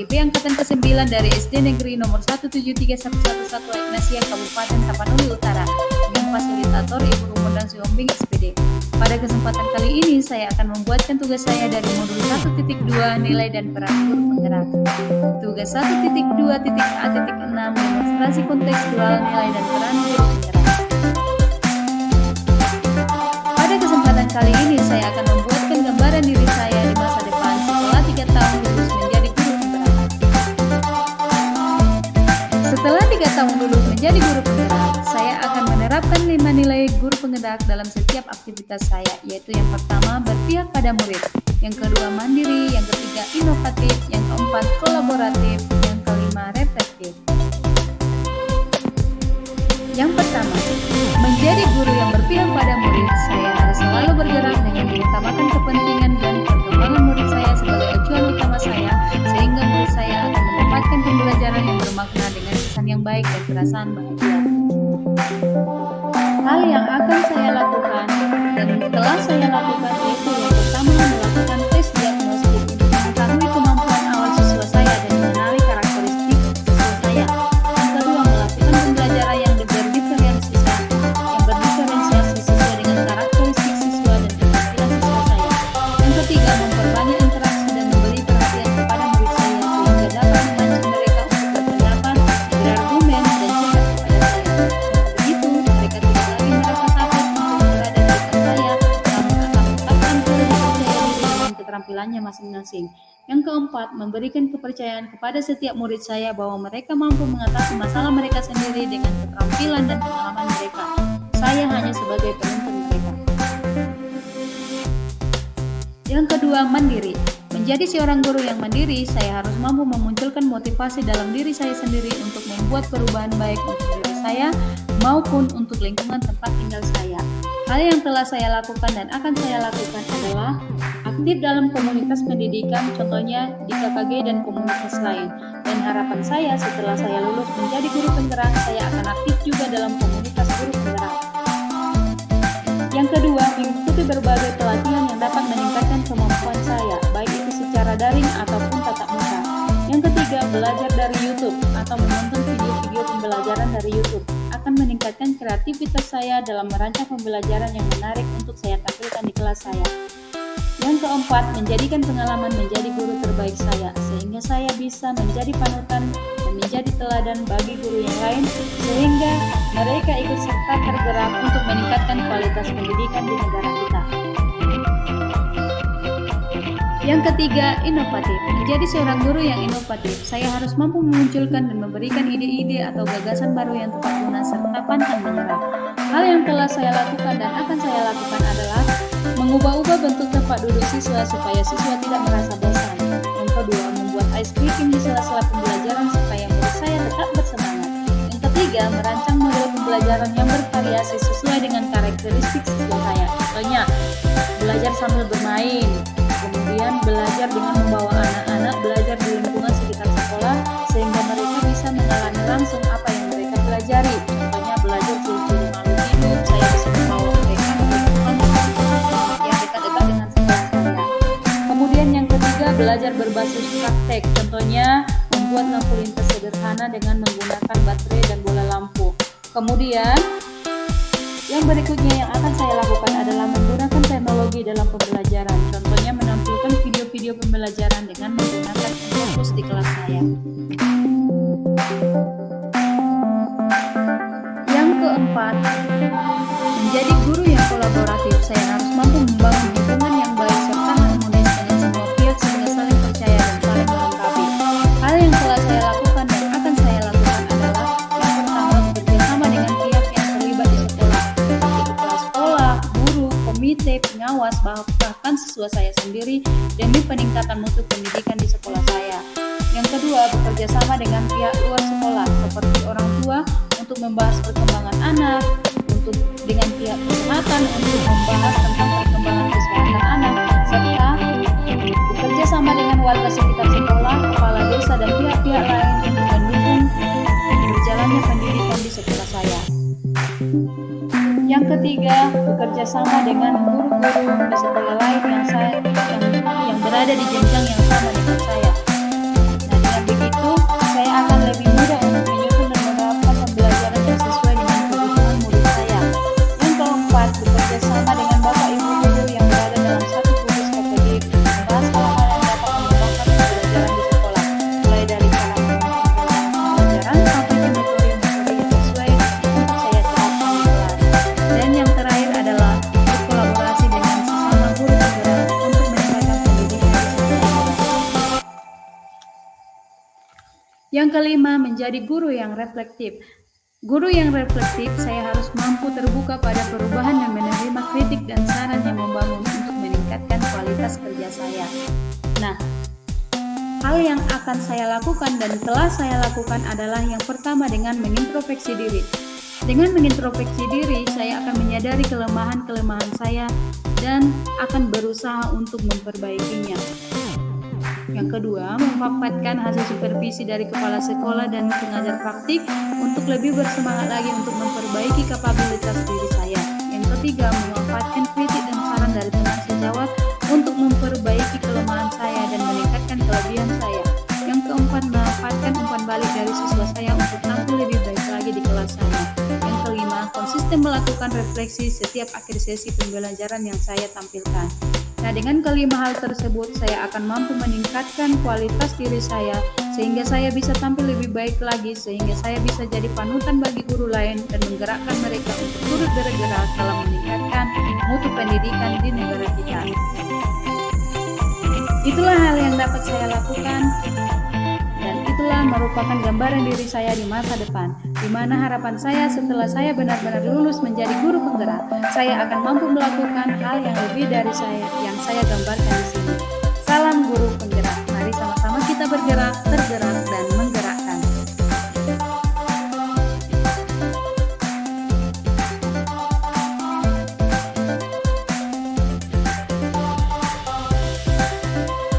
GP Angkatan ke-9 dari SD Negeri nomor 173111 Ignasia Kabupaten Tapanuli Utara dengan fasilitator Ibu Rumondang Siombing SPD. Pada kesempatan kali ini saya akan membuatkan tugas saya dari modul 1.2 nilai dan peran guru penggerak. Tugas 1.2.A.6 demonstrasi kontekstual nilai dan peran guru penggerak. Pada kesempatan kali ini saya akan membuatkan gambaran diri saya di masa depan setelah 3 tahun lulus menjadi guru penggerak. Setelah 3 tahun lulus menjadi guru penggerak, saya akan menerapkan 5 nilai guru penggerak dalam setiap aktivitas saya, yaitu yang pertama berpihak pada murid, yang kedua mandiri, yang ketiga inovatif, yang keempat kolaboratif, yang kelima reflektif. Yang pertama, menjadi guru yang berpihak pada murid, saya harus selalu bergerak dengan mengutamakan kepentingan dan perkembangan murid saya sebagai acuan utama saya, sehingga murid saya akan mendapatkan pembelajaran yang bermakna dengan kesan yang baik dan perasaan bahagia. Hal yang akan saya lakukan dan telah saya lakukan yaitu yang pertama melakukan tes diagnostik untuk mengetahui kemampuan awal siswa saya dan mengenali karakteristik siswa saya. Yang kedua, melakukan pembelajaran yang berdiferensiasi sesuai dengan karakteristik siswa dan keterampilan siswa saya. Yang ketiga, memperbanyak interaksi dan memberi perhatian kepada murid saya sehingga dapat memancing mereka untuk berpendapat, berargumen, dan cerdas kepada saya. Begitu, mereka tidak lagi merasa takut untuk berada di dekat saya, namun akan tetapkan percaya diri dengan keterampilannya masing-masing. Yang keempat, memberikan kepercayaan kepada setiap murid saya bahwa mereka mampu mengatasi masalah mereka sendiri dengan keterampilan dan pengalaman mereka. Saya hanya sebagai penuntun mereka. Yang kedua, mandiri. Menjadi seorang guru yang mandiri, saya harus mampu memunculkan motivasi dalam diri saya sendiri untuk membuat perubahan baik untuk diri saya maupun untuk lingkungan tempat tinggal saya. Hal yang telah saya lakukan dan akan saya lakukan adalah aktif dalam komunitas pendidikan, contohnya di KKG dan komunitas lain. Dan harapan saya setelah saya lulus menjadi guru penggerak, saya akan aktif juga dalam komunitas guru penggerak. Yang kedua, mengikuti berbagai pelatihan yang dapat meningkatkan kemampuan saya, baik itu secara daring ataupun tatap muka. Yang ketiga, belajar dari YouTube atau menonton video-video pembelajaran dari YouTube akan meningkatkan kreativitas saya dalam merancang pembelajaran yang menarik untuk saya tampilkan di kelas saya. Yang keempat, menjadikan pengalaman menjadi guru terbaik saya, sehingga saya bisa menjadi panutan dan menjadi teladan bagi guru yang lain, sehingga mereka ikut serta tergerak untuk meningkatkan kualitas pendidikan di negara kita. Yang ketiga, inovatif. Menjadi seorang guru yang inovatif, saya harus mampu memunculkan dan memberikan ide-ide atau gagasan baru yang tepat guna serta pantang menyerah. Hal yang telah saya lakukan dan akan saya lakukan adalah mengubah-ubah bentuk tempat duduk siswa supaya siswa tidak merasa bosan. Yang kedua, membuat ice breaking di sela-sela pembelajaran supaya murid saya tetap bersemangat. Yang ketiga, merancang model pembelajaran yang bervariasi sesuai dengan karakteristik siswa saya. Contohnya, belajar sambil bermain, kemudian belajar dengan membawa anak-anak belajar di lingkungan sekitar sekolah sehingga mereka bisa mengalami langsung apa yang mereka pelajari. Contohnya belajar ciri-ciri makhluk hidup, saya bisa membawa mereka ke lingkungan yang dekat-dekat dengan sekolah saya. Kemudian yang ketiga, belajar berbasis praktek. Contohnya membuat lampu lintas sederhana dengan menggunakan baterai dan bola lampu. Kemudian yang berikutnya yang akan saya lakukan adalah menggunakan teknologi dalam pembelajaran. Contohnya menampilkan video-video pembelajaran dengan menggunakan fokus di kelas saya. Yang keempat, menjadi guru yang kolaboratif. Saya harus mampu membangun hubungan yang baik serta harmonis dengan semua pihak sehingga saling percaya dan saling melengkapi. Hal yang telah saya lakukan dan akan saya lakukan adalah yang pertama, bekerjasama dengan pihak yang terlibat di sekolah, seperti kepala sekolah, guru, komite, pengawas, bahkan siswa saya sendiri demi peningkatan mutu pendidikan di sekolah saya. Yang kedua, bekerja sama dengan pihak luar sekolah seperti orang tua untuk membahas perkembangan anak, untuk dengan pihak kesehatan untuk membahas tentang perkembangan kesehatan anak, serta bekerja sama dengan warga sekitar sekolah, kepala desa dan pihak-pihak lain untuk mendukung berjalannya pendidikan di sekolah saya. Yang ketiga, bekerja sama dengan guru-guru di sekolah lain yang berada di jenjang yang sama dengan saya. Nah, dengan Yang kelima, menjadi guru yang reflektif. Guru yang reflektif, saya harus mampu terbuka pada perubahan dan menerima kritik dan saran yang membangun untuk meningkatkan kualitas kerja saya. Nah, hal yang akan saya lakukan dan telah saya lakukan adalah yang pertama dengan mengintrospeksi diri. Dengan mengintrospeksi diri, saya akan menyadari kelemahan-kelemahan saya dan akan berusaha untuk memperbaikinya. Yang kedua, memanfaatkan hasil supervisi dari kepala sekolah dan pengajar praktik untuk lebih bersemangat lagi untuk memperbaiki kapabilitas diri saya. Yang ketiga, memanfaatkan kritik dan saran dari teman sejawat untuk memperbaiki kelemahan saya dan meningkatkan kelebihan saya. Yang keempat, memanfaatkan umpan balik dari siswa saya untuk tampil lebih baik lagi di kelas saya. Yang kelima, konsisten melakukan refleksi setiap akhir sesi pembelajaran yang saya tampilkan. Nah, dengan kelima hal tersebut, saya akan mampu meningkatkan kualitas diri saya, sehingga saya bisa tampil lebih baik lagi, sehingga saya bisa jadi panutan bagi guru lain dan menggerakkan mereka untuk turut bergerak dalam meningkatkan mutu pendidikan di negara kita. Itulah hal yang dapat saya lakukan, dan itulah merupakan gambaran diri saya di masa depan, di mana harapan saya setelah saya benar-benar lulus menjadi guru penggerak, saya akan mampu melakukan hal yang lebih dari yang saya gambarkan di sini. Salam guru penggerak, mari sama-sama kita bergerak, tergerak